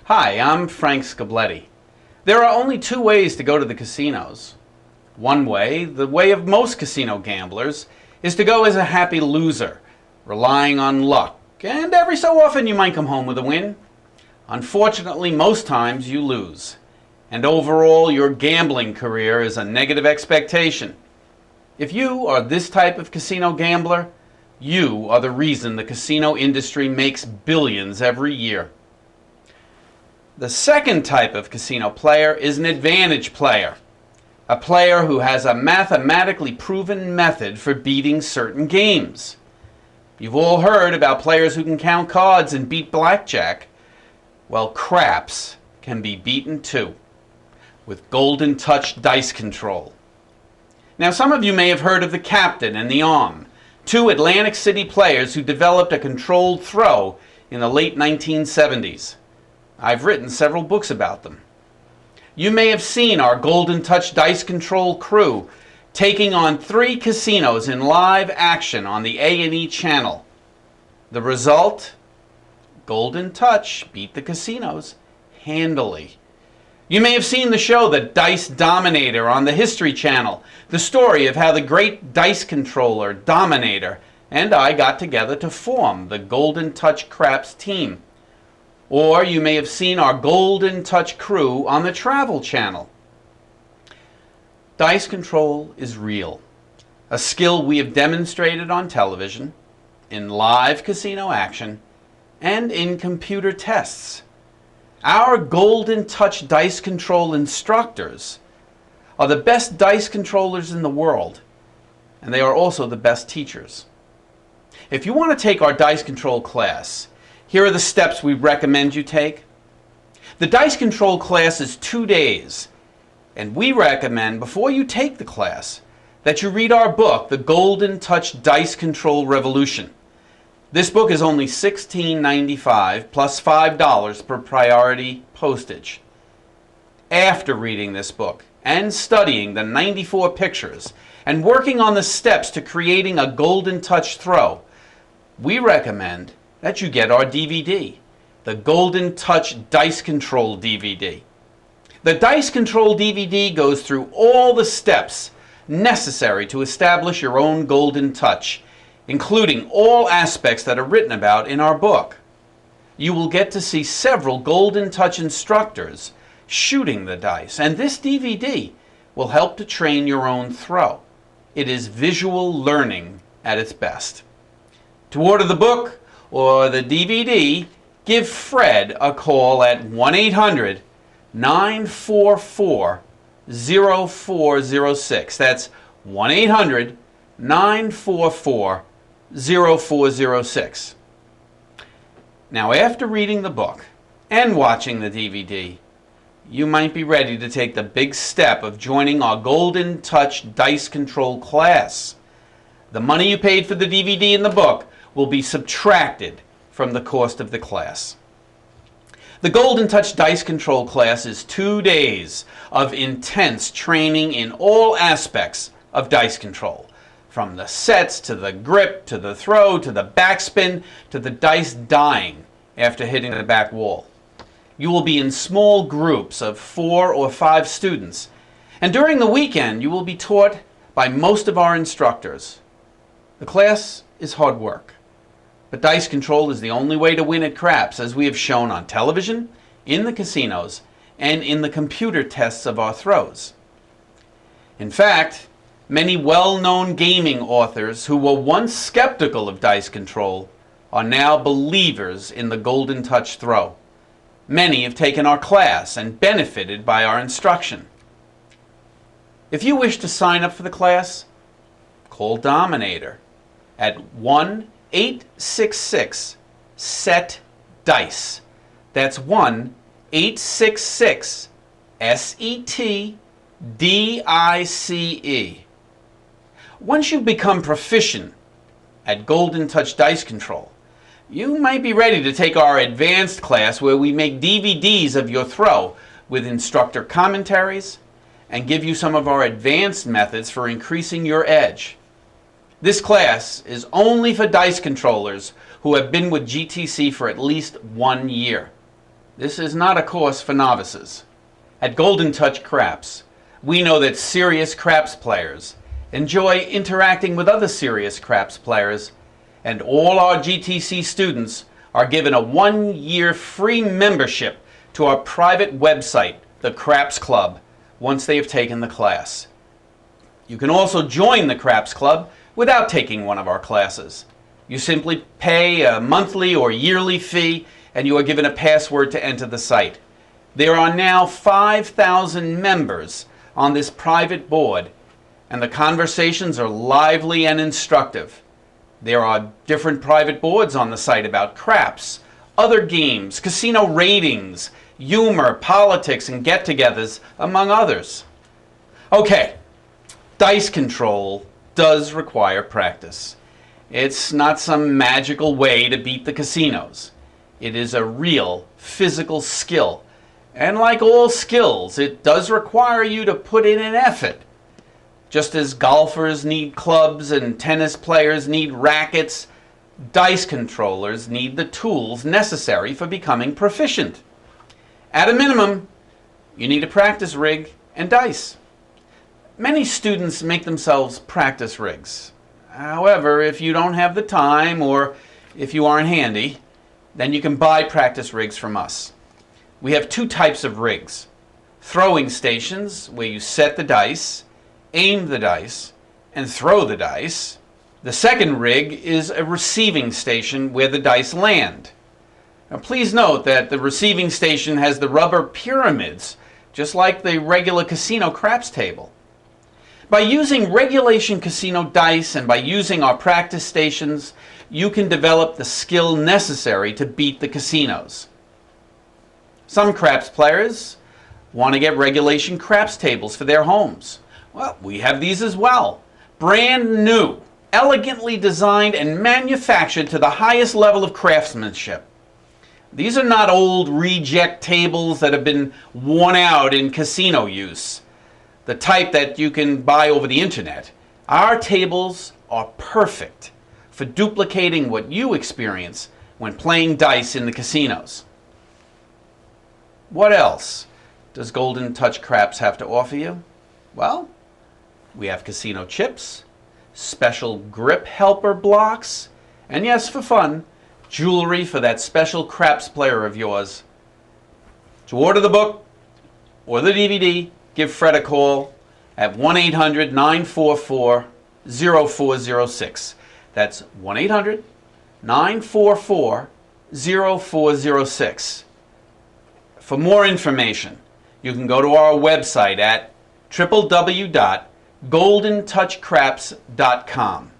Hi, I'm Frank Scabletti. There are only two ways to go to the casinos. One way, the way of most casino gamblers, is to go as a happy loser, relying on luck, and every so often you might come home with a win. Unfortunately, most times you lose, and overall your gambling career is a negative expectation. If you are this type of casino gambler, you are the reason the casino industry makes billions every year. The second type of casino player is an advantage player, a player who has a mathematically proven method for beating certain games. You've all heard about players who can count cards and beat blackjack. Well, craps can be beaten too, with Golden Touch dice control. Now, some of you may have heard of the Captain and the Arm, two Atlantic City players who developed a controlled throw in the late 1970s. I've written several books about them. You may have seen our Golden Touch dice control crew taking on 3 casinos in live action on the A&E channel. The result? Golden Touch beat the casinos handily. You may have seen the show The Dice Dominator on the History Channel, the story of how the great dice controller Dominator and I got together to form the Golden Touch Craps team. Or you may have seen our Golden Touch crew on the Travel Channel. Dice control is real, a skill we have demonstrated on television, in live casino action, and in computer tests. Our Golden Touch dice control instructors are the best dice controllers in the world, and they are also the best teachers. If you want to take our dice control class, here are the steps we recommend you take. The dice control class is 2 days, and we recommend before you take the class that you read our book, The Golden Touch Dice Control Revolution. This book is only $16.95 plus $5 per priority postage. After reading this book and studying the 94 pictures and working on the steps to creating a Golden Touch throw, we recommend that you get our DVD, the Golden Touch Dice Control DVD. The Dice Control DVD goes through all the steps necessary to establish your own Golden Touch, including all aspects that are written about in our book. You will get to see several Golden Touch instructors shooting the dice, and this DVD will help to train your own throw. It is visual learning at its best. To order the book or the DVD, give Fred a call at 1-800-944-0406. That's 1-800-944-0406. Now, after reading the book and watching the DVD, you might be ready to take the big step of joining our Golden Touch Dice Control class. The money you paid for the DVD and the book will be subtracted from the cost of the class. The Golden Touch Dice Control class is 2 days of intense training in all aspects of dice control, from the sets to the grip to the throw to the backspin to the dice dying after hitting the back wall. You will be in small groups of 4 or 5 students, and during the weekend you will be taught by most of our instructors. The class is hard work, but dice control is the only way to win at craps, as we have shown on television, in the casinos, and in the computer tests of our throws. In fact, many well-known gaming authors who were once skeptical of dice control are now believers in the Golden Touch throw. Many have taken our class and benefited by our instruction. If you wish to sign up for the class, call Dominator at 1-866-SET-DICE. That's 1-866-SET-DICE. Once you become proficient at Golden Touch Dice Control, you might be ready to take our advanced class where we make DVDs of your throw with instructor commentaries and give you some of our advanced methods for increasing your edge. This class is only for dice controllers who have been with GTC for at least 1 year. This is not a course for novices. At Golden Touch Craps, we know that serious craps players enjoy interacting with other serious craps players, and all our GTC students are given a 1-year free membership to our private website, the Craps Club, once they have taken the class. You can also join the Craps Club without taking one of our classes. You simply pay a monthly or yearly fee and you are given a password to enter the site. There are now 5,000 members on this private board, and the conversations are lively and instructive. There are different private boards on the site about craps, other games, casino ratings, humor, politics, and get-togethers, among others. Okay, dice control does require practice. It's not some magical way to beat the casinos. It is a real physical skill. And like all skills, it does require you to put in an effort. Just as golfers need clubs and tennis players need rackets, dice controllers need the tools necessary for becoming proficient. At a minimum, you need a practice rig and dice. Many students make themselves practice rigs. However, if you don't have the time or if you aren't handy, then you can buy practice rigs from us. We have 2 types of rigs. Throwing stations, where you set the dice, aim the dice, and throw the dice. The second rig is a receiving station where the dice land. Now please note that the receiving station has the rubber pyramids, just like the regular casino craps table. By using regulation casino dice and by using our practice stations, you can develop the skill necessary to beat the casinos. Some craps players want to get regulation craps tables for their homes. Well, we have these as well. Brand new, elegantly designed and manufactured to the highest level of craftsmanship. These are not old reject tables that have been worn out in casino use, the type that you can buy over the internet. Our tables are perfect for duplicating what you experience when playing dice in the casinos. What else does Golden Touch Craps have to offer you? Well, we have casino chips, special grip helper blocks, and yes, for fun, jewelry for that special craps player of yours. To order the book or the DVD, give Fred a call at 1-800-944-0406. That's 1-800-944-0406. For more information, you can go to our website at www.goldentouchcraps.com.